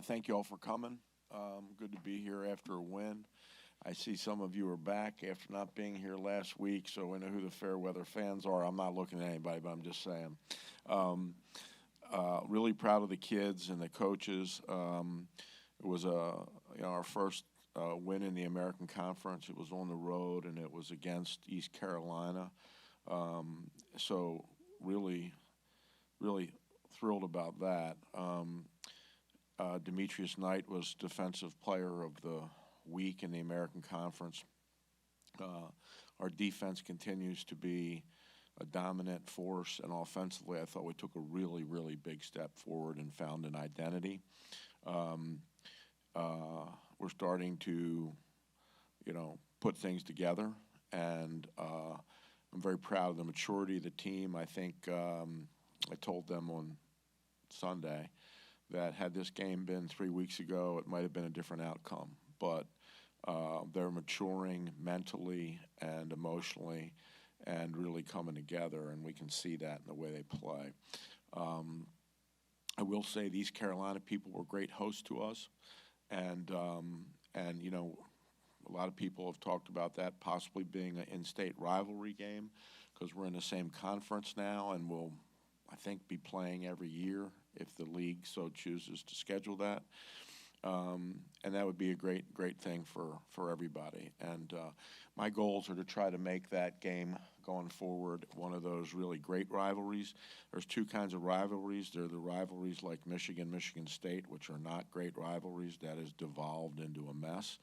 thank you all for coming. Good to be here after a win. I see some of you are back after not being here last week, so we know who the Fairweather fans are. I'm not looking at anybody, but I'm just saying. Really proud of the kids and the coaches. It was our first win in the American Conference. It was on the road, and it was against East Carolina. So really thrilled about that. Demetrius Knight was Defensive Player of the Week in the American Conference. Our defense continues to be a dominant force, and offensively, I thought we took a really big step forward and found an identity. We're starting to, put things together, and I'm very proud of the maturity of the team. I think I told them on Sunday that had this game been 3 weeks ago, it might have been a different outcome. But they're maturing mentally and emotionally and really coming together, and we can see that in the way they play. I will say these Carolina people were great hosts to us, and a lot of people have talked about that possibly being an in-state rivalry game because we're in the same conference now, and we'll, I think, be playing every year if the league so chooses to schedule that. And that would be a great thing for everybody. And my goals are to try to make that game going forward one of those really great rivalries. There's two kinds of rivalries. There are the rivalries like Michigan State, which are not great rivalries. That has devolved into a mess.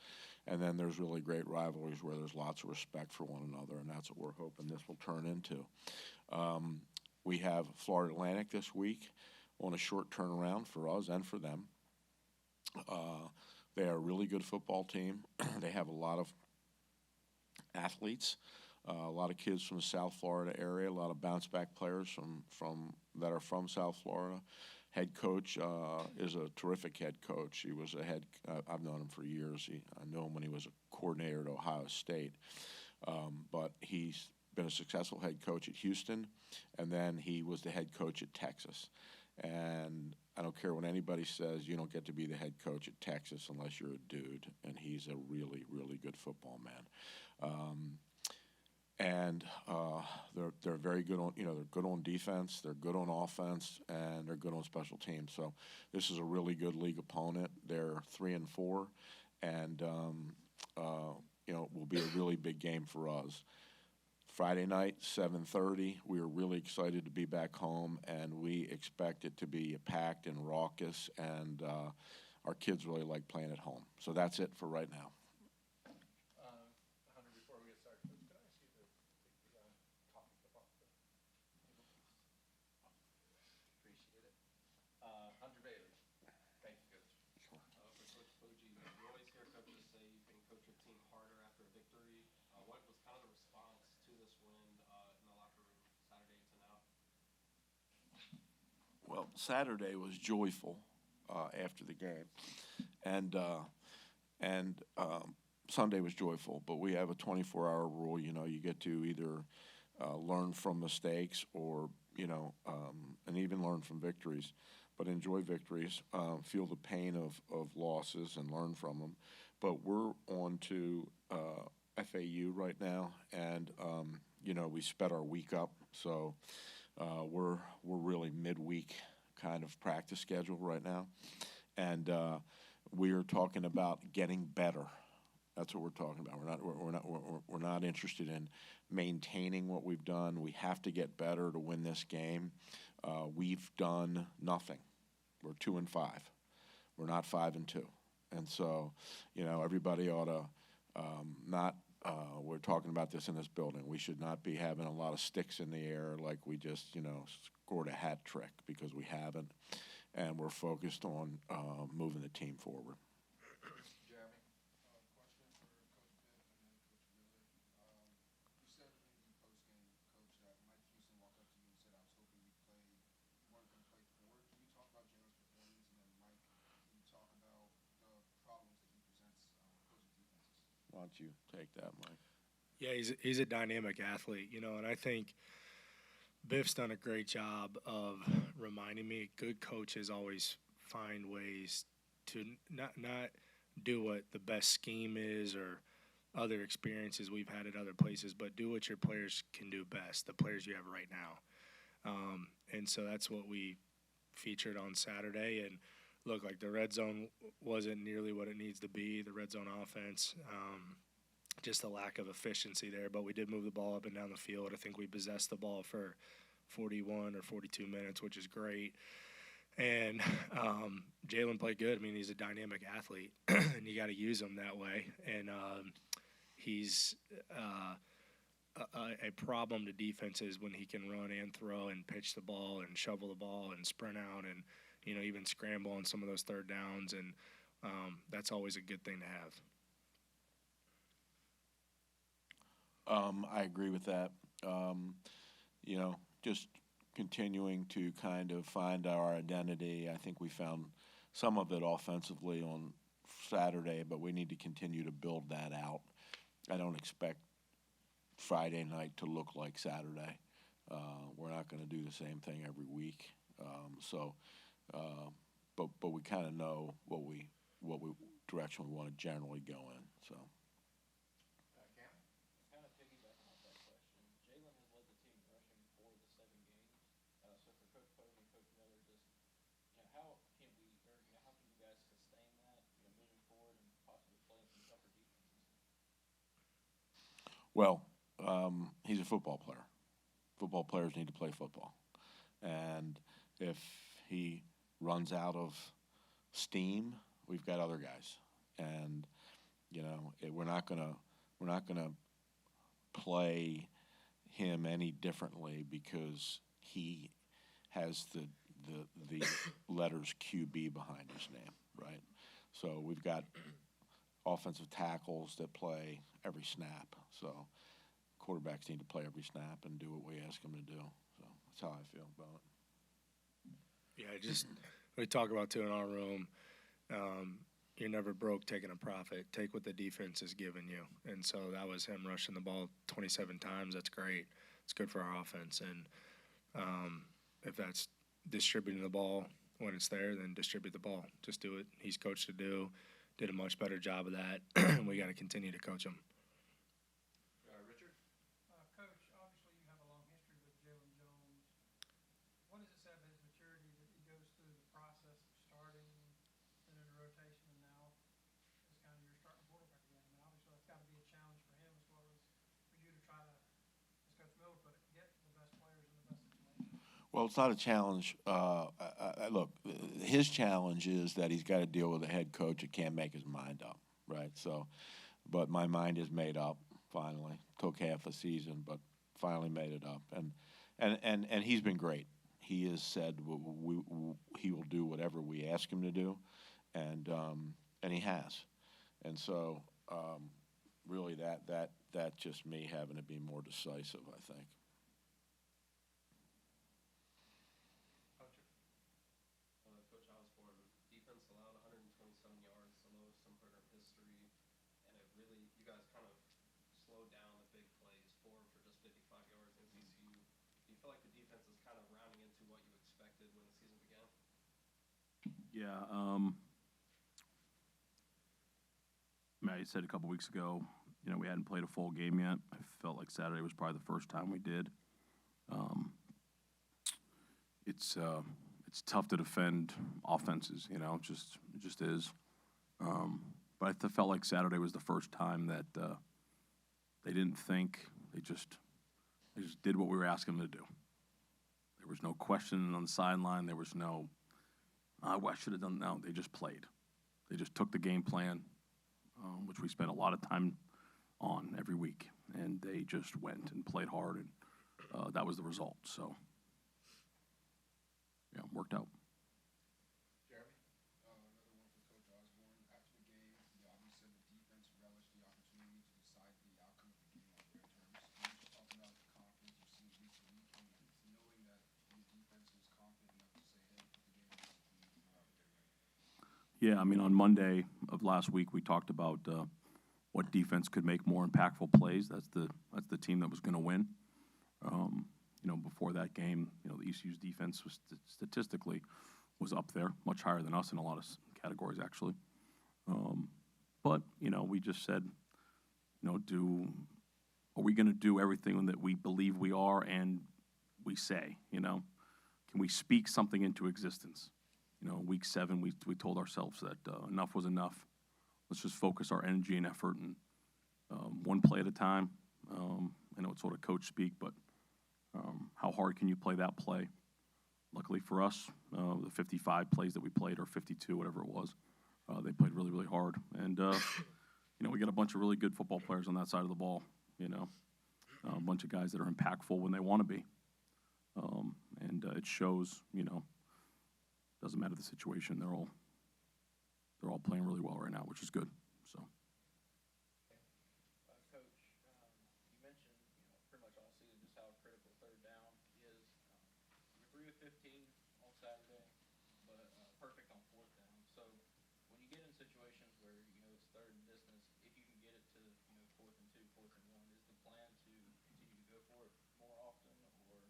And then there's really great rivalries where there's lots of respect for one another, and that's what we're hoping this will turn into. We have Florida Atlantic this week on a short turnaround for us and for them. They are a really good football team. They have a lot of athletes, a lot of kids from the South Florida area, a lot of bounce-back players that are from South Florida. Head coach is a terrific head coach. He was I've known him for years. I knew him when he was a coordinator at Ohio State. But he's been a successful head coach at Houston, and then he was the head coach at Texas. And I don't care what anybody says, you don't get to be the head coach at Texas unless you're a dude, and he's a really good football man. They're very good on, they're good on defense, they're good on offense, and they're good on special teams. So this is a really good league opponent. They're 3-4, and will be a really big game for us. Friday night, 7:30. We are really excited to be back home, and we expect it to be packed and raucous, and our kids really like playing at home. So that's it for right now. Hunter, before we get started, Coach, could I ask you to take the topic about the appreciate it. Hunter Bailey, thank you, Coach. For Coach Bogey, you always hear coaches say you can coach a team harder after a victory. What was kind of the response to this win in the locker room Saturday to now? Well, Saturday was joyful after the game, and Sunday was joyful. But we have a 24-hour rule. You get to either learn from mistakes or and even learn from victories, but enjoy victories, feel the pain of losses and learn from them. But we're on to FAU right now, and we sped our week up, so we're really midweek kind of practice schedule right now, and we are talking about getting better. That's what we're talking about. We're not interested in maintaining what we've done. We have to get better to win this game. We've done nothing. We're 2-5. We're not 5-2, and so everybody ought to not. We're talking about this in this building. We should not be having a lot of sticks in the air like we just, scored a hat trick, because we haven't, and we're focused on moving the team forward. Jeremy? Question for Coach Biff and then Coach Miller. You said in the post-game, Coach, that Mike Houston walked up to you and said, I was hoping you weren't going to play forward. Can you talk about Jalen's performance? And then, Mike, can you talk about the problems that he presents opposing defenses? Why don't you take that, Mike? Yeah, he's a dynamic athlete, and I think Biff's done a great job of reminding me good coaches always find ways to not do what the best scheme is or other experiences we've had at other places, but do what your players can do best, the players you have right now. And so that's what we featured on Saturday. And look, like the red zone wasn't nearly what it needs to be, the red zone offense. Just a lack of efficiency there, but we did move the ball up and down the field. I think we possessed the ball for 41 or 42 minutes, which is great. And Jalen played good. I mean, he's a dynamic athlete, and you got to use him that way. And he's a problem to defenses when he can run and throw and pitch the ball and shovel the ball and sprint out and, even scramble on some of those third downs. And that's always a good thing to have. I agree with that. Just continuing to kind of find our identity. I think we found some of it offensively on Saturday, but we need to continue to build that out. I don't expect Friday night to look like Saturday. We're not going to do the same thing every week. But we kind of know what direction we want to generally go in. So. Cam? Kind of piggybacking off that question, Jalen has led the team in rushing 4 of the 7 games. So for Coach Pogue and Coach Miller, just how can we, or how can you guys sustain that, moving forward and possibly playing some tougher defenses? Well, he's a football player. Football players need to play football, and if he runs out of steam, we've got other guys, and we're not gonna play him any differently because he has the letters QB behind his name, right? So we've got offensive tackles that play every snap. So quarterbacks need to play every snap and do what we ask them to do. So that's how I feel about it. Yeah, just we talk about too in our room. You're never broke taking a profit. Take what the defense is giving you. And so that was him rushing the ball 27 times. That's great. It's good for our offense. And if that's distributing the ball when it's there, then distribute the ball. Just do it. He's coached to do. Did a much better job of that. And we got to continue to coach him. Richard? Coach, obviously you have a long history with Jalen Jones. What does it say about his maturity that he goes through the process of starting and then a rotation and now it's kind of your starting quarterback again? I mean, obviously that's got to be a challenge for him as well as for you to try to, as Coach Miller put it, get the best players in the best situation. Well, it's not a challenge. Look, his challenge is that he's got to deal with a head coach that can't make his mind up, right? So, but my mind is made up finally. Took half a season, but finally made it up. And he's been great. He has said he will do whatever we ask him to do, and he has. And so, really, that's just me having to be more decisive, I think. Coach Osborne, defense allowed 127 yards, the lowest in program history, and it really, you guys kind of slowed down the big plays, 4 for just 55 yards in CCU. Do you feel like the defense is kind of rounding into what you expected when the season began? Yeah, Matt, you said a couple weeks ago, we hadn't played a full game yet. I felt like Saturday was probably the first time we did. It's tough to defend offenses, it just is. But I felt like Saturday was the first time that they didn't think, they just did what we were asking them to do. There was no question on the sideline. There was no, I should have done. No, they just played. They just took the game plan, which we spent a lot of time on every week, and they just went and played hard, and that was the result. So, yeah, worked out. Jeremy? Another one for Coach Osborne. After the game, you obviously said the defense relished the opportunity to decide the outcome of the game on their terms. Can you just talk about the confidence you've seen week to week and knowing that your defense is confident enough to say, hey, put the game in us if we go out and get it right? Yeah, I mean, on Monday of last week, we talked about what defense could make more impactful plays. That's the team that was going to win. Before that game, the ECU's defense was statistically was up there, much higher than us in a lot of categories, actually. But, you know, we just said, you know, are we going to do everything that we believe we are and we say, you know? Can we speak something into existence? You know, week 7, we told ourselves that enough was enough. Let's just focus our energy and effort and one play at a time. I know it's sort of coach speak, but how hard can you play that play? Luckily for us, the 55 plays that we played, or 52, whatever it was, they played really, really hard. And, you know, we got a bunch of really good football players on that side of the ball, you know, a bunch of guys that are impactful when they want to be. And it shows, you know, doesn't matter the situation, they're all playing really well right now, which is good. So. Coach, you mentioned, you know, pretty much all season just how critical third down is. You're 3 of 15 on Saturday, but perfect on fourth down. So when you get in situations where, you know, it's third and distance, if you can get it to, you know, 4th and 2, 4th and 1, is the plan to continue to go for it more often, or,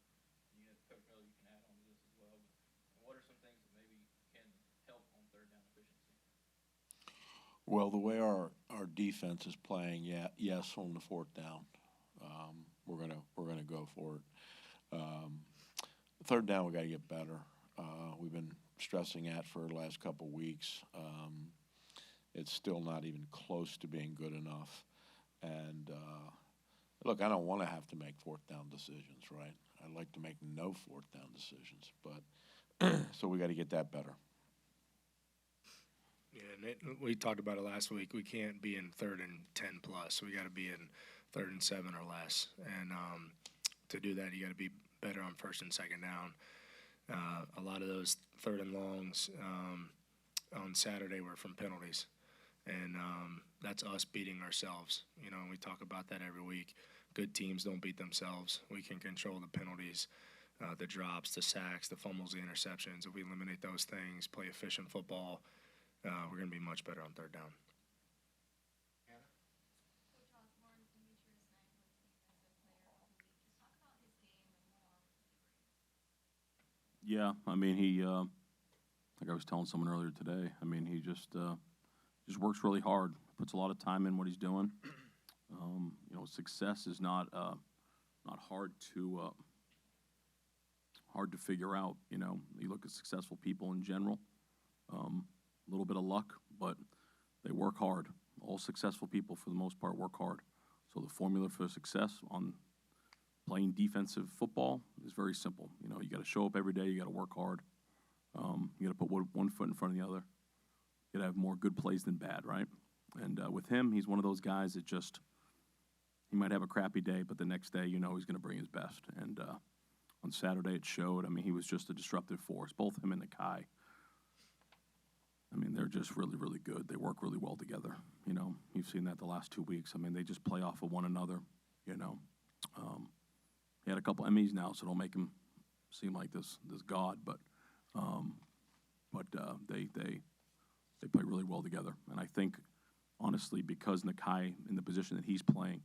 you know, Coach Miller, you can add on to this as well. And what are some things that maybe can help on third down efficiency? Well, the way our defense is playing, yes, on the fourth down, we're gonna go for it. Third down, we got to get better. We've been stressing that for the last couple of weeks. It's still not even close to being good enough. And look, I don't want to have to make fourth down decisions, right? I'd like to make no fourth down decisions, but so we got to get that better. Yeah, and we talked about it last week. We can't be in 3rd and 10 plus. We got to be in 3rd and 7 or less. And to do that, you got to be better on 1st and 2nd down. A lot of those 3rd and longs on Saturday were from penalties, and that's us beating ourselves. You know, we talk about that every week. Good teams don't beat themselves. We can control the penalties, the drops, the sacks, the fumbles, the interceptions. If we eliminate those things, play efficient football, we're going to be much better on third down. Coach Osborne, Demetrius Knight was Defensive Player of the Week. Just talk about his game and more he brings. Yeah, I mean, he, like I was telling someone earlier today, I mean, he just works really hard, puts a lot of time in what he's doing. You know, success is not hard to figure out. You know, you look at successful people in general, a little bit of luck, but they work hard. All successful people, for the most part, work hard. So the formula for success on playing defensive football is very simple. You know, you got to show up every day. You got to work hard. You got to put one foot in front of the other. You got to have more good plays than bad, right? And with him, he's one of those guys that just, he might have a crappy day, but the next day, you know, he's going to bring his best. And on Saturday, it showed. I mean, he was just a disruptive force, both him and Nakai. I mean, they're just really, really good. They work really well together. You know, you've seen that the last 2 weeks. I mean, they just play off of one another, you know. He had a couple Emmys now, so don't make him seem like this god, but they play really well together. And I think, honestly, because Nakai, in the position that he's playing,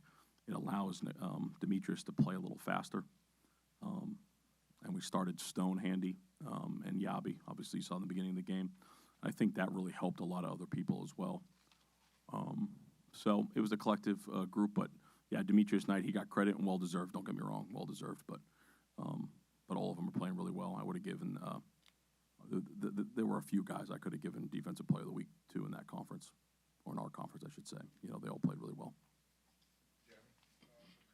it allows Demetrius to play a little faster. And we started Stone handy and Yabi, obviously you saw in the beginning of the game. I think that really helped a lot of other people as well. So it was a collective group, but yeah, Demetrius Knight, he got credit and well-deserved, don't get me wrong, well-deserved, but all of them are playing really well. I would have given, there were a few guys I could have given Defensive Player of the Week to in that conference, or in our conference, I should say. You know, they all played really well. Jeremy, for coaches,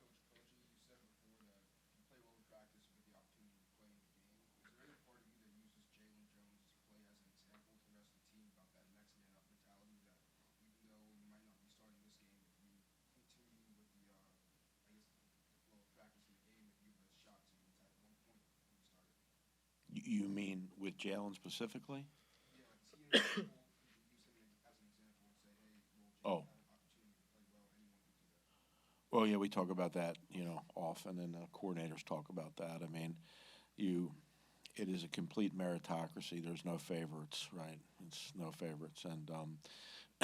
you said it before that you play well in practice, you get the opportunity to play in the game. Is there any part of you that uses Jalen Jones' play as an example to the rest of the team about that next man up mentality, that even though you might not be starting this game, if you continue with the, I guess, the flow of practice in the game, if you have a shot to attack one point when you started? You mean with Jalen specifically? Yeah, like, is he an example? You can use him as an example and say, hey, well, Oh. Jalen had an opportunity to play well, anyone could do that. Well, yeah, we talk about that, you know, often, and the coordinators talk about that. I mean, it is a complete meritocracy. There's no favorites, right? It's no favorites. And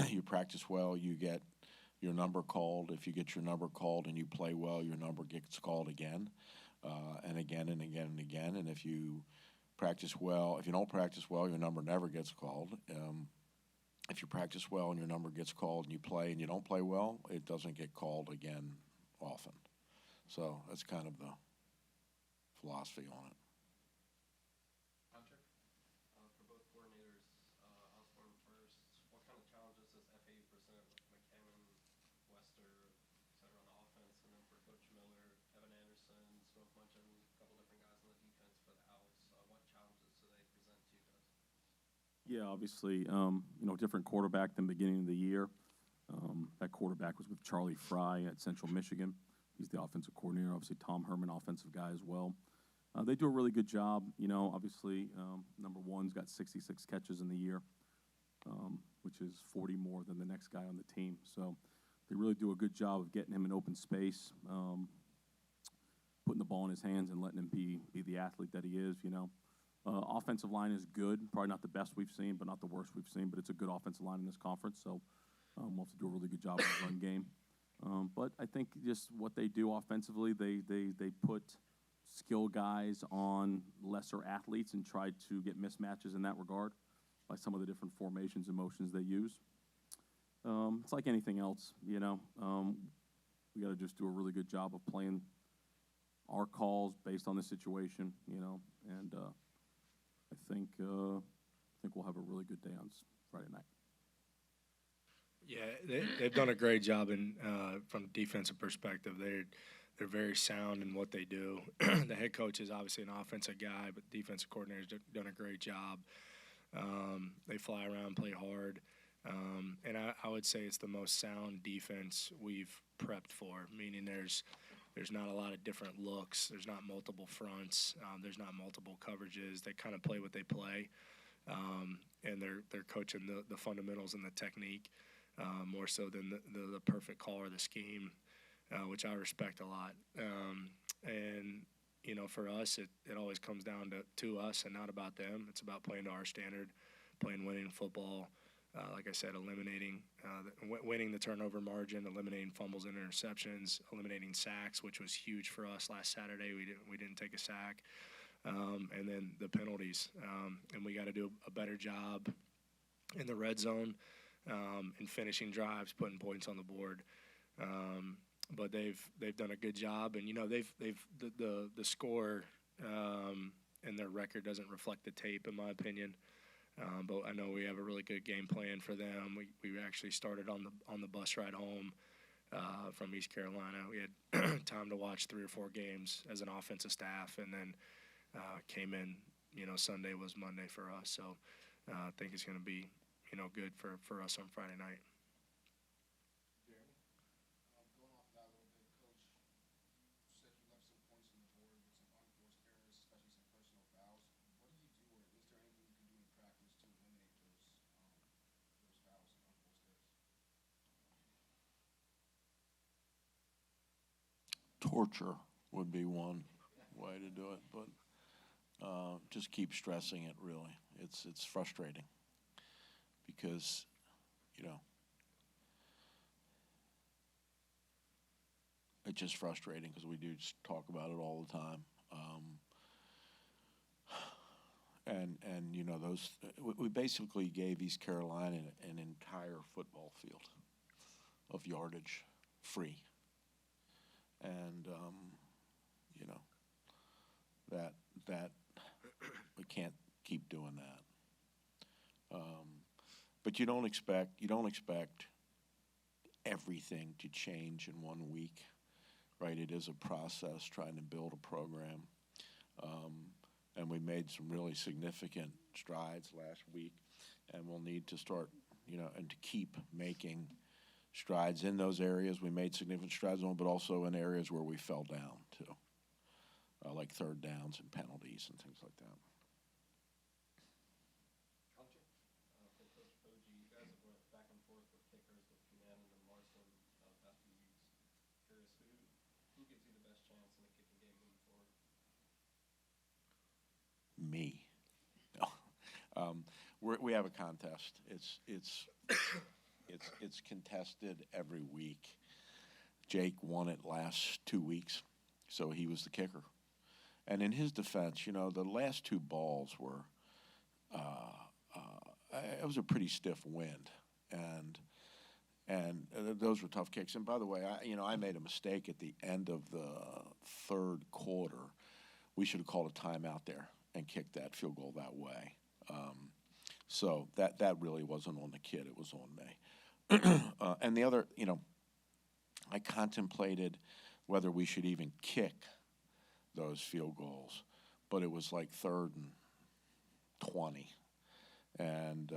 you practice well, you get your number called. If you get your number called and you play well, your number gets called again, and again and again and again. And if you practice well, if you don't practice well, your number never gets called. if you practice well and your number gets called and you play and you don't play well, it doesn't get called again often. So that's kind of the philosophy on it. Hunter, for both coordinators, Osborne first, what kind of challenges does FAU present with McCammon, Wester, et cetera, on the offense? And then for Coach Miller, Evan Anderson, Smoke Munchin, a couple different guys on the defense for the Owls, what challenges do they present to you guys? Yeah, obviously, different quarterback than beginning of the year. That quarterback was with Charlie Fry at Central Michigan. He's the offensive coordinator. Obviously, Tom Herman, offensive guy as well. They do a really good job. Obviously, number one's got 66 catches in the year, which is 40 more than the next guy on the team. So they really do a good job of getting him in open space, putting the ball in his hands and letting him be the athlete that he is, Offensive line is good. Probably not the best we've seen, but not the worst we've seen. But it's a good offensive line in this conference, so we'll have to do a really good job in the run game. But I think just what they do offensively, they put skill guys on lesser athletes and try to get mismatches in that regard by some of the different formations and motions they use. It's like anything else, we got to just do a really good job of playing our calls based on the situation, and I think we'll have a really good day on Friday night. Yeah, they've done a great job from a defensive perspective. They're very sound in what they do. The head coach is obviously an offensive guy, but the defensive coordinator's done a great job. They fly around, play hard, and I would say it's the most sound defense we've prepped for, meaning there's not a lot of different looks. There's not multiple fronts. There's not multiple coverages. They kind of play what they play, and they're coaching the fundamentals and the technique more so than the perfect call or the scheme, which I respect a lot. And for us, it always comes down to us and not about them. It's about playing to our standard, playing winning football. Like I said, winning the turnover margin, eliminating fumbles and interceptions, eliminating sacks, which was huge for us last Saturday. We didn't take a sack, and then the penalties. And we got to do a better job in the red zone, in finishing drives, putting points on the board. But they've done a good job, and the score and their record doesn't reflect the tape, in my opinion. But I know we have a really good game plan for them. We actually started on the bus ride home from East Carolina. We had time to watch 3 or 4 games as an offensive staff, and then came in. Sunday was Monday for us, so I think it's going to be good for us on Friday night. Jeremy, going off that a little bit, Coach, you said you left some points on the board with some unforced errors, especially some personal fouls. What do you do, or is there anything you can do in practice to eliminate those fouls and unforced errors? Torture would be one way to do it, but just keep stressing it, really. It's frustrating because, it's just frustrating because we do just talk about it all the time. And we basically gave East Carolina an entire football field of yardage free. And, that we can't keep doing that. But you don't expect everything to change in 1 week, right? It is a process trying to build a program. And we made some really significant strides last week, and we'll need to start, and to keep making strides in those areas. We made significant strides on, but also in areas where we fell down too, like third downs and penalties and things like that. Hunter, for Coach Poggi, you guys have went back and forth with kickers with Buchanan and Larson the past few weeks. Curious, who gives you the best chance in the kicking game moving forward? Me. No. We have a contest. It's contested every week. Jake won it last 2 weeks, so he was the kicker. And in his defense, the last 2 balls were it was a pretty stiff wind, and those were tough kicks. And by the way, I made a mistake at the end of the third quarter. We should have called a timeout there and kicked that field goal that way. So that really wasn't on the kid; it was on me. And the other, I contemplated whether we should even kick those field goals, but it was like 3rd and 20, and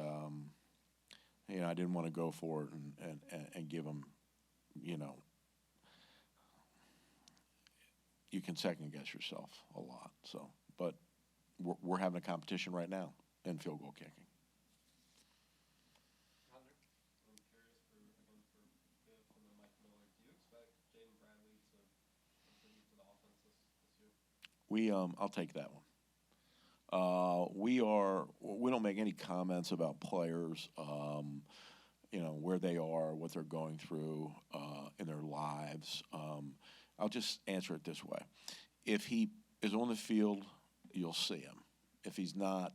I didn't want to go for it and give them, you can second guess yourself a lot. So, but we're having a competition right now in field goal kicking. I'm curious for Biff and then Mike Miller. Do you expect Jaden Bradley to contribute to the offense this year? I'll take that one. We don't make any comments about players, where they are, what they're going through in their lives. I'll just answer it this way. If he is on the field, you'll see him. If he's not,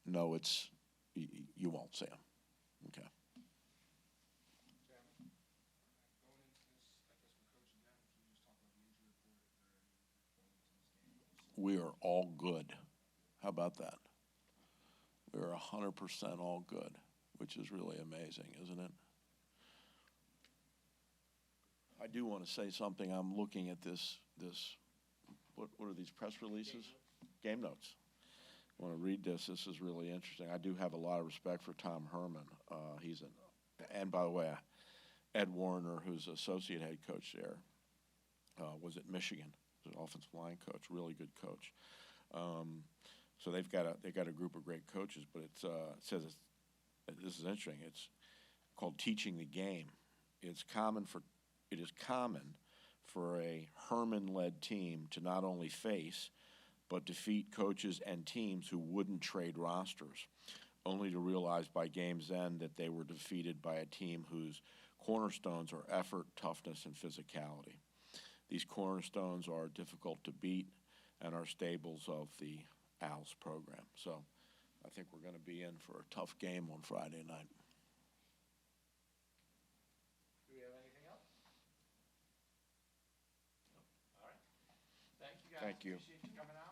no, you won't see him. Okay. Jeremy, going into this, I guess with Coach again, can you just talk about the injury report if there are any going into this game? We are all good. How about that? We're 100% all good, which is really amazing, isn't it? I do want to say something. I'm looking at this. What are these press releases? Game notes. I want to read this. This is really interesting. I do have a lot of respect for Tom Herman. And by the way, Ed Warner, who's associate head coach there, was at Michigan. He's an offensive line coach, really good coach. So they got a group of great coaches, but it says this is interesting. It's called Teaching the Game. It is common for a Herman-led team to not only face but defeat coaches and teams who wouldn't trade rosters, only to realize by game's end that they were defeated by a team whose cornerstones are effort, toughness, and physicality. These cornerstones are difficult to beat and are staples of the Owls program. So I think we're going to be in for a tough game on Friday night. Do we have anything else? No. All right. Thank you, guys. Thank you. Appreciate you coming out.